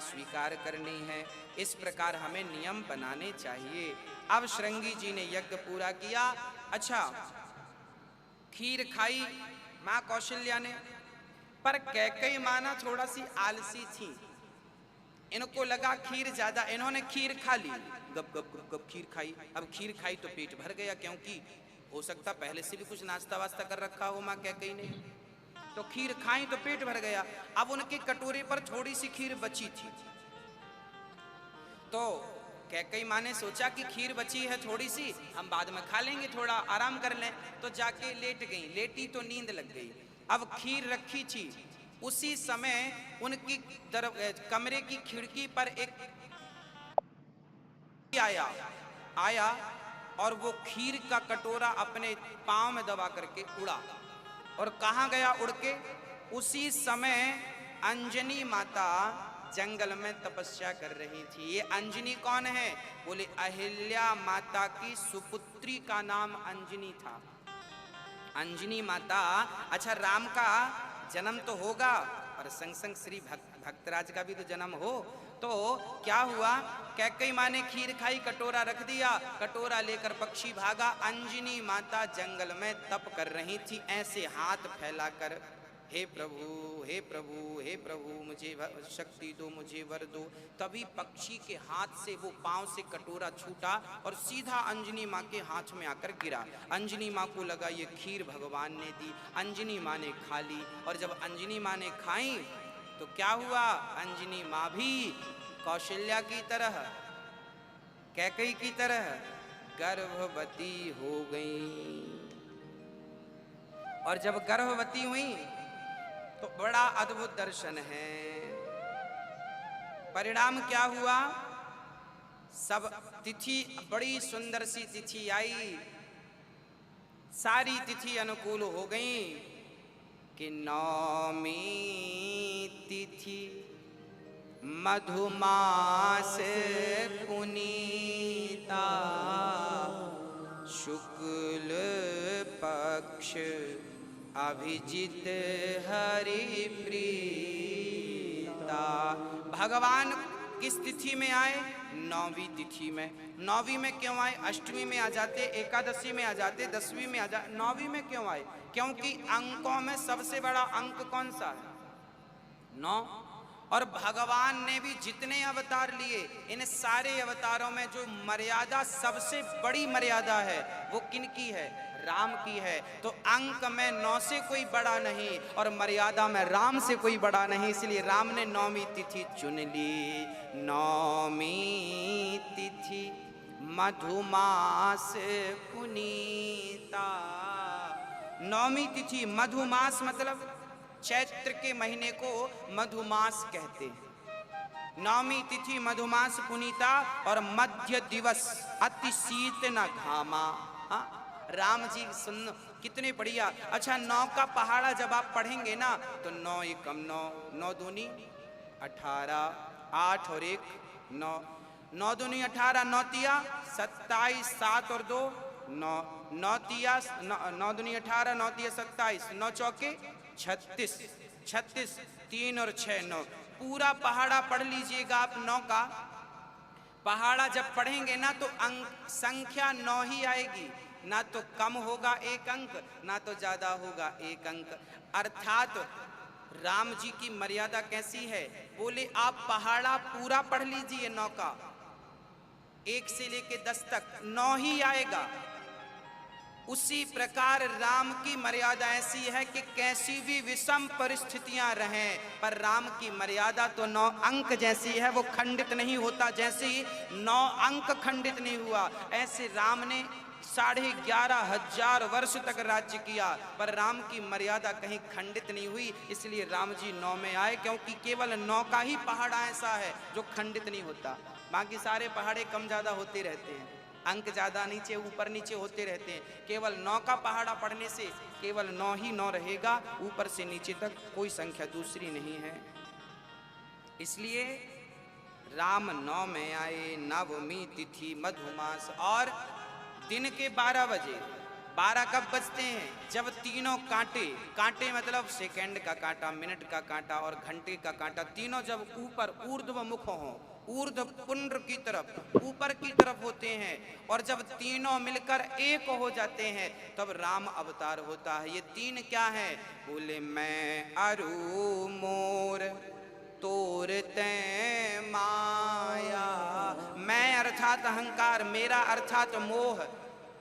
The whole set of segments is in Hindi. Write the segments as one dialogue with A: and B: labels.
A: स्वीकार करनी है। इस प्रकार हमें नियम बनाने चाहिए। अब श्रृंगी जी ने यज्ञ पूरा किया। अच्छा, खीर खाई माँ कौशल्या ने, पर कैकेयी माँ ना थोड़ा सी आलसी थी। इनको लगा खीर ज्यादा, इन्होंने खीर खा ली, गप गप गप गप खीर खाई। अब खीर खाई तो पेट भर गया, क्योंकि हो सकता पहले से भी कुछ नाश्ता वास्ता कर रखा हो माँ कैकेयी ने। तो खीर खाई तो पेट भर गया। अब उनके कटोरे पर थोड़ी सी खीर बची थी, तो कैकेयी माँ ने सोचा कि खीर बची है थोड़ी सी, हम बाद में खा लेंगे, थोड़ा आराम कर लें। तो जाके लेट गई, लेटी तो नींद लग गई। अब खीर रखी थी, उसी समय उनकी कमरे की खिड़की पर एक आया और वो खीर का कटोरा अपने पांव में दबा करके उड़ा। और कहाँ गया उड़ के? उसी समय अंजनी माता जंगल में तपस्या कर रही थी। ये अंजनी कौन है? बोले अहिल्या माता की सुपुत्री का नाम अंजनी था। अंजनी माता, अच्छा राम का जन्म तो होगा और संग संग श्री भक्तराज का भी तो जन्म हो। तो क्या हुआ, कैकेयी माँ ने खीर खाई, कटोरा रख दिया, कटोरा लेकर पक्षी भागा। अंजनी माता जंगल में तप कर रही थी, ऐसे हाथ फैलाकर, हे प्रभु हे प्रभु हे प्रभु, मुझे शक्ति दो, मुझे वर दो। तभी पक्षी के हाथ से वो पांव से कटोरा छूटा और सीधा अंजनी माँ के हाथ में आकर गिरा। अंजनी माँ को लगा ये खीर भगवान ने दी। अंजनी माँ ने खा ली, और जब अंजनी माँ ने खाई तो क्या हुआ, अंजनी माँ भी कौशल्या की तरह, कैकेयी की तरह गर्भवती हो गई। और जब गर्भवती हुई तो बड़ा अद्भुत दर्शन है। परिणाम क्या हुआ, सब तिथि, बड़ी सुंदर सी तिथि आई, सारी तिथि अनुकूल हो गई कि नौमी तिथि मधुमास पुनीता, शुक्ल पक्ष अभिजित हरि प्रीता। भगवान किस तिथि में आए? नौवीं तिथि में। नौवीं में क्यों आए? अष्टमी में आ जाते, एकादशी में आ जाते, दसवीं में आ जाते, नौवीं में क्यों आए? क्योंकि अंकों में सबसे बड़ा अंक कौन सा है? 9। और भगवान ने भी जितने अवतार लिए, इन सारे अवतारों में जो मर्यादा सबसे बड़ी मर्यादा है वो किनकी है? राम की है। तो अंक में 9 से कोई बड़ा नहीं और मर्यादा में राम से कोई बड़ा नहीं, इसलिए राम ने नौवीं तिथि चुन ली। नौमी तिथि मधुमास पुनीता। नौवीं तिथि, मधुमास मतलब चैत्र के महीने को मधुमास कहते हैं। नौमी तिथि मधुमास पुनीता और मध्य दिवस अति शीत न घामा। राम जी सुन कितने बढ़िया। अच्छा, 9 का पहाड़ा जब आप पढ़ेंगे ना तो 9 एकम 9, 9 दूनी 18, 8 और 1 9, 9 दूनी 18, 9 तिया 27, 7 और 2 9, 9 तिया 9 दूनी 18, 9 तिया 27, 9 चौके 36, 36, 3 और 6 9। पूरा पहाड़ा पढ़ लीजिएगा आप। 9 का पहाड़ा जब पढ़ेंगे ना तो अंक संख्या 9 ही आएगी, ना तो कम होगा 1 अंक, ना तो ज्यादा होगा 1 अंक। अर्थात राम जी की मर्यादा कैसी है? बोले आप पहाड़ा पूरा पढ़ लीजिए 9 का, 1 से लेके 10 तक 9 ही आएगा। उसी प्रकार राम की मर्यादा ऐसी है कि कैसी भी विषम परिस्थितियां रहें, पर राम की मर्यादा तो 9 अंक जैसी है, वो खंडित नहीं होता। जैसे 9 अंक खंडित नहीं हुआ, ऐसे राम ने 11,500 वर्ष तक राज्य किया, पर राम की मर्यादा कहीं खंडित नहीं हुई। इसलिए राम जी 9 में आए, क्योंकि केवल 9 का ही पहाड़ा ऐसा है जो खंडित नहीं होता। बाकी सारे पहाड़े कम ज्यादा होते रहते हैं, अंक ज्यादा नीचे ऊपर नीचे होते रहते हैं। केवल 9 का पहाड़ा पढ़ने से केवल 9 ही 9 रहेगा, ऊपर से नीचे तक कोई संख्या दूसरी नहीं है। इसलिए राम 9 में आए। नवमी तिथि मधुमास, और दिन के 12 बजे 12 कब बजते हैं? जब तीनों कांटे, कांटे मतलब सेकंड का कांटा, मिनट का कांटा और घंटे का कांटा, तीनों जब ऊपर ऊर्ध्व मुख हो, ऊर्ध्व पुंड्र की तरफ, ऊपर की तरफ होते हैं, और जब तीनों मिलकर एक हो जाते हैं तब राम अवतार होता है। ये तीन क्या है? बोले मैं अरु मोर तोरते माया। मैं अर्थात अहंकार, मेरा अर्थात मोह,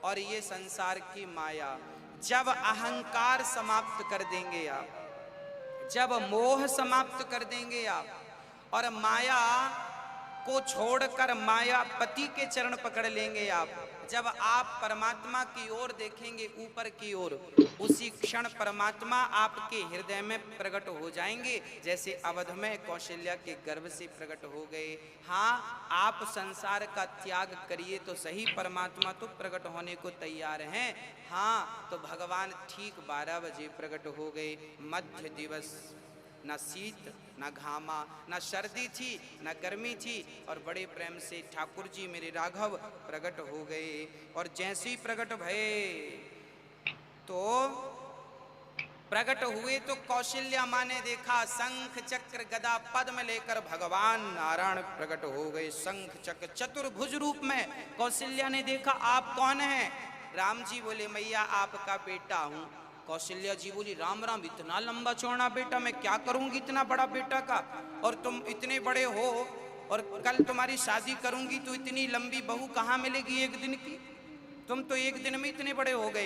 A: और ये संसार की माया। जब अहंकार समाप्त कर देंगे आप, जब मोह समाप्त कर देंगे आप, और माया को छोड़कर मायापति के चरण पकड़ लेंगे आप, जब आप परमात्मा की ओर देखेंगे, ऊपर की ओर, उसी क्षण परमात्मा आपके हृदय में प्रकट हो जाएंगे, जैसे अवध में कौशल्या के गर्भ से प्रकट हो गए। हाँ, आप संसार का त्याग करिए तो सही, परमात्मा तो प्रकट होने को तैयार हैं। हाँ, तो भगवान ठीक 12 बजे प्रकट हो गए। मध्य दिवस, न शीत न घामा, न सर्दी थी न गर्मी थी, और बड़े प्रेम से ठाकुर जी मेरे राघव प्रकट हो गए। और जैसे ही प्रकट भये तो प्रकट हुए तो कौशल्या माँ ने देखा शंख चक्र गदा पद्म लेकर भगवान नारायण प्रकट हो गए, शंख चक्र चतुर्भुज रूप में। कौशल्या ने देखा, आप कौन हैं? राम जी बोले, मैया आपका बेटा हूँ। कौशल्या जी बोली, राम राम, इतना लंबा चौड़ा बेटा, मैं क्या करूंगी इतना बड़ा बेटा का? और तुम इतने बड़े हो, और कल तुम्हारी शादी करूंगी तो इतनी लंबी बहू कहाँ मिलेगी एक दिन की? तुम तो एक दिन में इतने बड़े हो गए।